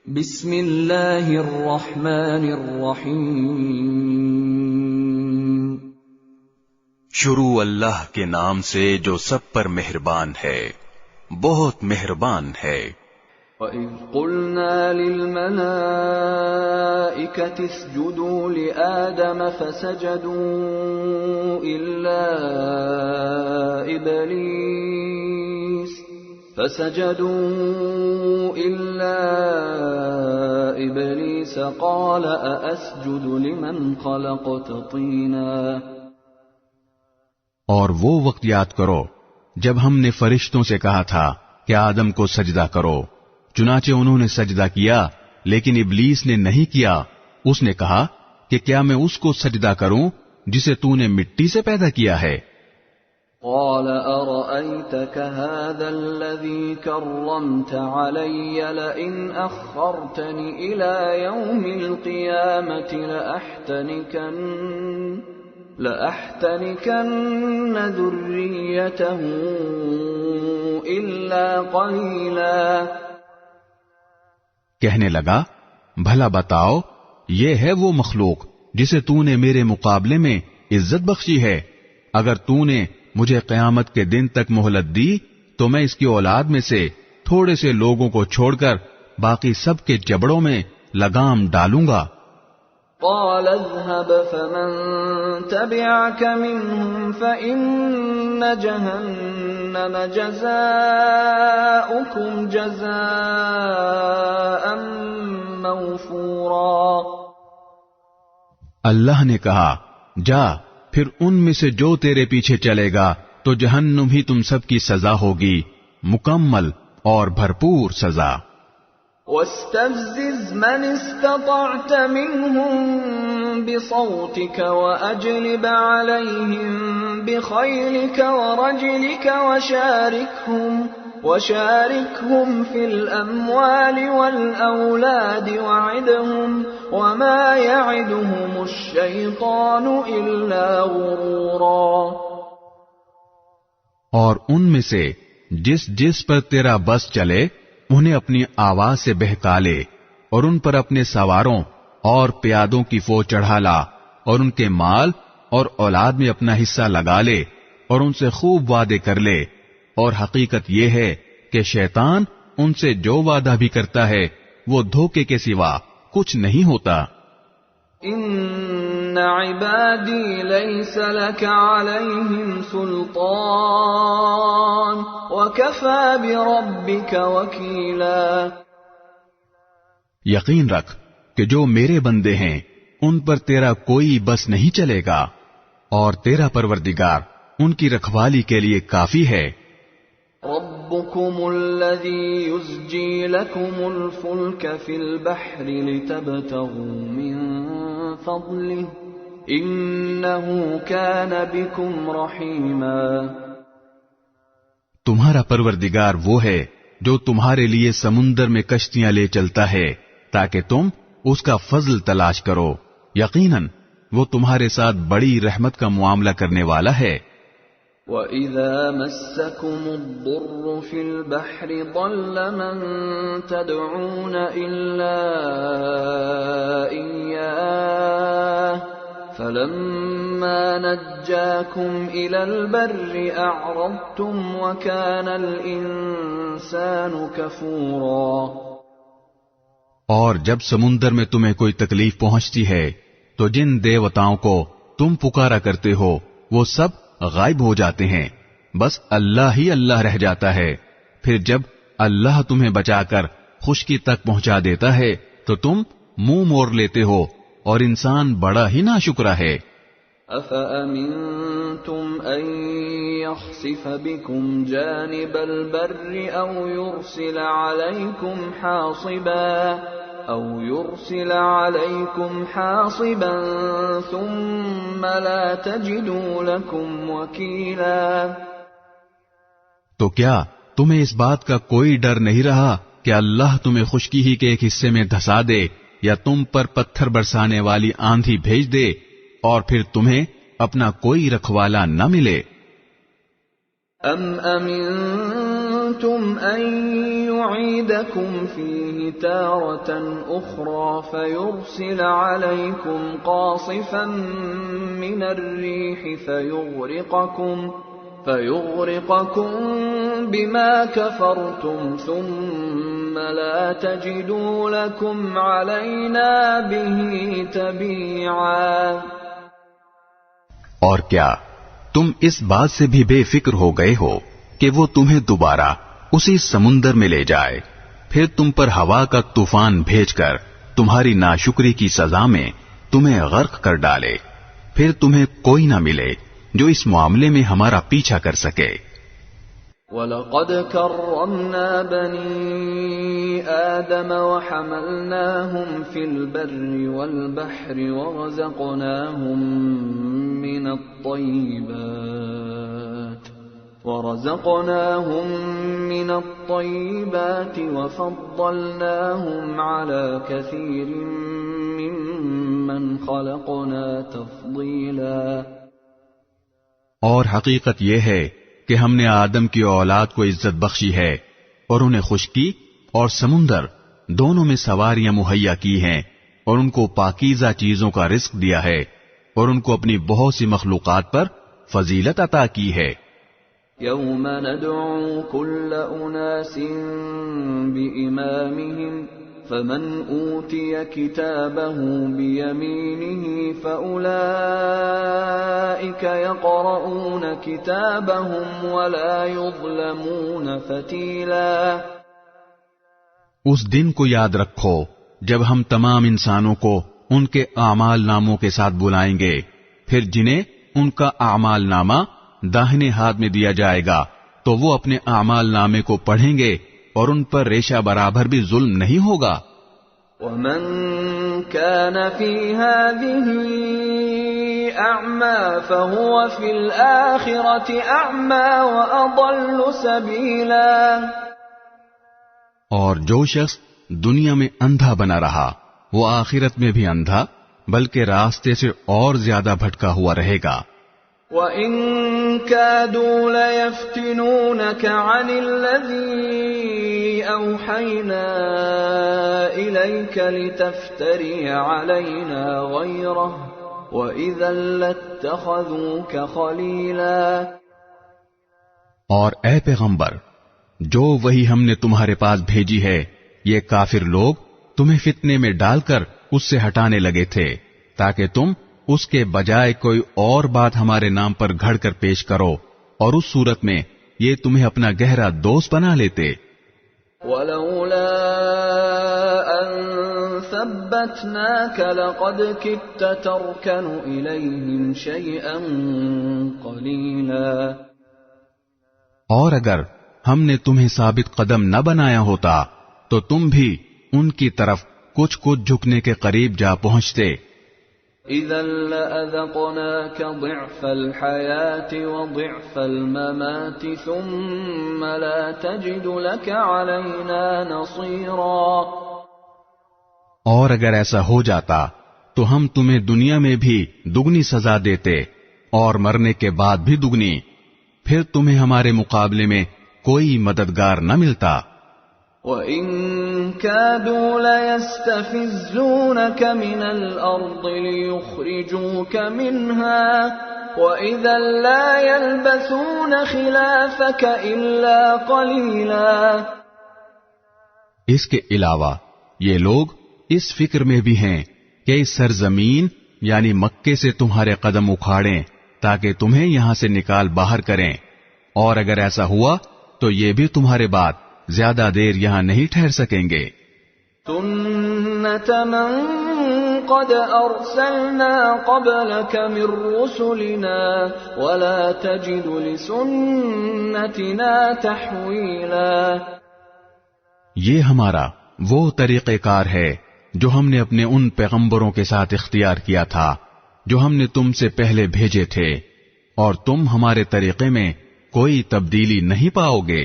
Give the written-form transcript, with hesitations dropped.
بسم اللہ الرحمن الرحیم، شروع اللہ کے نام سے جو سب پر مہربان ہے، بہت مہربان ہے۔ وَإِذْ قُلْنَا لِلْمَلَائِكَةِ اسْجُدُوا لِآدَمَ فَسَجَدُوا إِلَّا إِبْلِيسَ قَالَ أَأَسْجُدُ لِمَنْ خَلَقْتَ طِينًا۔ اور وہ وقت یاد کرو جب ہم نے فرشتوں سے کہا تھا کہ آدم کو سجدہ کرو، چنانچہ انہوں نے سجدہ کیا، لیکن ابلیس نے نہیں کیا۔ اس نے کہا کہ کیا میں اس کو سجدہ کروں جسے تو نے مٹی سے پیدا کیا ہے؟ قال أرأيتك هذا الذي كرمت علي لئن أخرتني إلى يوم القيامة لأحتنكن ذريته إلا قليلا۔ کہنے لگا، بھلا بتاؤ، یہ ہے وہ مخلوق جسے تو نے میرے مقابلے میں عزت بخشی ہے؟ اگر تو نے مجھے قیامت کے دن تک مہلت دی تو میں اس کی اولاد میں سے تھوڑے سے لوگوں کو چھوڑ کر باقی سب کے جبڑوں میں لگام ڈالوں گا۔ قال اذهب فمن تبعك منهم فإن جهنم جزاؤكم جزاء موفورا۔ اللہ نے کہا، جا، پھر ان میں سے جو تیرے پیچھے چلے گا تو جہنم ہی تم سب کی سزا ہوگی، مکمل اور بھرپور سزا۔ واستفزز من استطعت منهم بصوتك وأجلب عليهم بخيلك ورجلك وشاركهم في الأموال والأولاد وعدهم وما يعدهم الشيطان إلا غرورا۔ اور ان میں سے جس پر تیرا بس چلے انہیں اپنی آواز سے بہکا لے، اور ان پر اپنے سواروں اور پیادوں کی فوج چڑھا لا، اور ان کے مال اور اولاد میں اپنا حصہ لگا لے، اور ان سے خوب وعدے کر لے، اور حقیقت یہ ہے کہ شیطان ان سے جو وعدہ بھی کرتا ہے وہ دھوکے کے سوا کچھ نہیں ہوتا۔ ان عبادی لیس لک علیہم سلطان وکفی بربک وکیلا۔ یقین رکھ کہ جو میرے بندے ہیں ان پر تیرا کوئی بس نہیں چلے گا، اور تیرا پروردگار ان کی رکھوالی کے لیے کافی ہے۔ ربكم الذي يزجي لكم الفلك في البحر لتبتغوا من فضله إنه كان بكم رحيما۔ تمہارا پروردگار وہ ہے جو تمہارے لیے سمندر میں کشتیاں لے چلتا ہے تاکہ تم اس کا فضل تلاش کرو، یقیناً وہ تمہارے ساتھ بڑی رحمت کا معاملہ کرنے والا ہے۔ وَإِذَا مَسَّكُمُ الضُّرُّ فِي الْبَحْرِ ضَلَّ مَن تَدْعُونَ إِلَّا إِيَّاهُ فَلَمَّا نَجَّاكُمْ إِلَى الْبَرِّ أَعْرَضْتُمْ وَكَانَ الْإِنسَانُ كَفُورًا۔ اور جب سمندر میں تمہیں کوئی تکلیف پہنچتی ہے تو جن دیوتاؤں کو تم پکارا کرتے ہو وہ سب غائب ہو جاتے ہیں، بس اللہ ہی اللہ رہ جاتا ہے۔ پھر جب اللہ تمہیں بچا کر خشکی تک پہنچا دیتا ہے تو تم منہ موڑ لیتے ہو، اور انسان بڑا ہی ناشکرا ہے۔ أَفَأَمِنْتُمْ أَنْ يَخْسِفَ بِكُمْ جَانِبَ الْبَرِّ أَوْ يُرْسِلَ عَلَيْكُمْ حَاصِبًا ثُمَّ لَا تَجِدُوا لَكُمْ وَكِيلًا۔ تو کیا تمہیں اس بات کا کوئی ڈر نہیں رہا کہ اللہ تمہیں خشکی ہی کے ایک حصے میں دھسا دے یا تم پر پتھر برسانے والی آندھی بھیج دے اور پھر تمہیں اپنا کوئی رکھوالا نہ ملے؟ أَمْ أَمِنْتُمْ ظننتم أن يعيدكم فيه تارة أخرى فيرسل عليكم قاصفا من الريح فيغرقكم بما كفرتم ثم لا تجدوا لكم علينا به تبيعا. اور کیا تم اس بات سے بھی بے فکر ہو گئے ہو کہ وہ تمہیں دوبارہ اسی سمندر میں لے جائے، پھر تم پر ہوا کا طوفان بھیج کر تمہاری ناشکری کی سزا میں تمہیں غرق کر ڈالے، پھر تمہیں کوئی نہ ملے جو اس معاملے میں ہمارا پیچھا کر سکے. وَلَقَدْ كَرَّمْنَا بَنِي آدَمَ وَحَمَلْنَاهُمْ فِي الْبَرِّ وَالْبَحْرِ ورزقناهم من الطيبات وفضلناهم على كثير ممن خلقنا تفضيلا. اور حقیقت یہ ہے کہ ہم نے آدم کی اولاد کو عزت بخشی ہے اور انہیں خشکی اور سمندر دونوں میں سواریاں مہیا کی ہیں اور ان کو پاکیزہ چیزوں کا رزق دیا ہے اور ان کو اپنی بہت سی مخلوقات پر فضیلت عطا کی ہے. يوم ندعو كل أناس بإمامهم فمن أوتي كتابه بيمينه فأولئك يقرؤون كتابهم ولا يظلمون فتيلا. اس دن کو یاد رکھو جب ہم تمام انسانوں کو ان کے اعمال ناموں کے ساتھ بلائیں گے، پھر جنہیں ان کا اعمال نامہ داہنے ہاتھ میں دیا جائے گا تو وہ اپنے اعمال نامے کو پڑھیں گے اور ان پر ریشہ برابر بھی ظلم نہیں ہوگا. وَمَن كَانَ فِي هَذِهِ أَعْمَى فَهُوَ فِي الْآخِرَةِ أَعْمَى وَأَضَلُّ سَبِيلًا. اور جو شخص دنیا میں اندھا بنا رہا وہ آخرت میں بھی اندھا بلکہ راستے سے اور زیادہ بھٹکا ہوا رہے گا. وَإِن كَادُوا لَيَفْتِنُونَكَ عَنِ الَّذِي أَوْحَيْنَا إِلَيْكَ لِتَفْتَرِيَ عَلَيْنَا غَيْرَهُ وَإِذًا لَاتَّخَذُوكَ خَلِيلًا. اور اے پیغمبر، جو وہی ہم نے تمہارے پاس بھیجی ہے یہ کافر لوگ تمہیں فتنے میں ڈال کر اس سے ہٹانے لگے تھے تاکہ تم اس کے بجائے کوئی اور بات ہمارے نام پر گھڑ کر پیش کرو، اور اس صورت میں یہ تمہیں اپنا گہرا دوست بنا لیتے. وَلَوْلَا أَن ثَبَّتْنَاكَ لَقَدْ كِدتَّ تَرْكَنُ إِلَيْهِمْ شَيْئًا قَلِيلًا. اور اگر ہم نے تمہیں ثابت قدم نہ بنایا ہوتا تو تم بھی ان کی طرف کچھ جھکنے کے قریب جا پہنچتے. إِذًا لَأَذَقْنَاكَ ضِعْفَ الْحَيَاةِ وَضِعْفَ الْمَمَاتِ ثُمَّ لَا تَجِدُ لَكَ عَلَيْنَا نَصِيرًا. اور اگر ایسا ہو جاتا تو ہم تمہیں دنیا میں بھی دگنی سزا دیتے اور مرنے کے بعد بھی دگنی، پھر تمہیں ہمارے مقابلے میں کوئی مددگار نہ ملتا. وَإِن كَادُوا لَيَسْتَفِزُّونَكَ مِنَ الْأَرْضِ لِيُخْرِجُوكَ مِنْهَا وَإِذًا لَّا يَلْبَثُونَ خِلَافَكَ إِلَّا قَلِيلًا. اس کے علاوہ یہ لوگ اس فکر میں بھی ہیں کہ اس سرزمین یعنی مکے سے تمہارے قدم اکھاڑیں تاکہ تمہیں یہاں سے نکال باہر کریں، اور اگر ایسا ہوا تو یہ بھی تمہارے بعد زیادہ دیر یہاں نہیں ٹھہر سکیں گے. سُنَّةَ مَن قَدْ أَرْسَلْنَا قَبْلَكَ مِن رُّسُلِنَا وَلَا تَجِدُ لِسُنَّتِنَا تَحْوِيلًا. یہ ہمارا وہ طریقہ کار ہے جو ہم نے اپنے ان پیغمبروں کے ساتھ اختیار کیا تھا جو ہم نے تم سے پہلے بھیجے تھے، اور تم ہمارے طریقے میں کوئی تبدیلی نہیں پاؤ گے.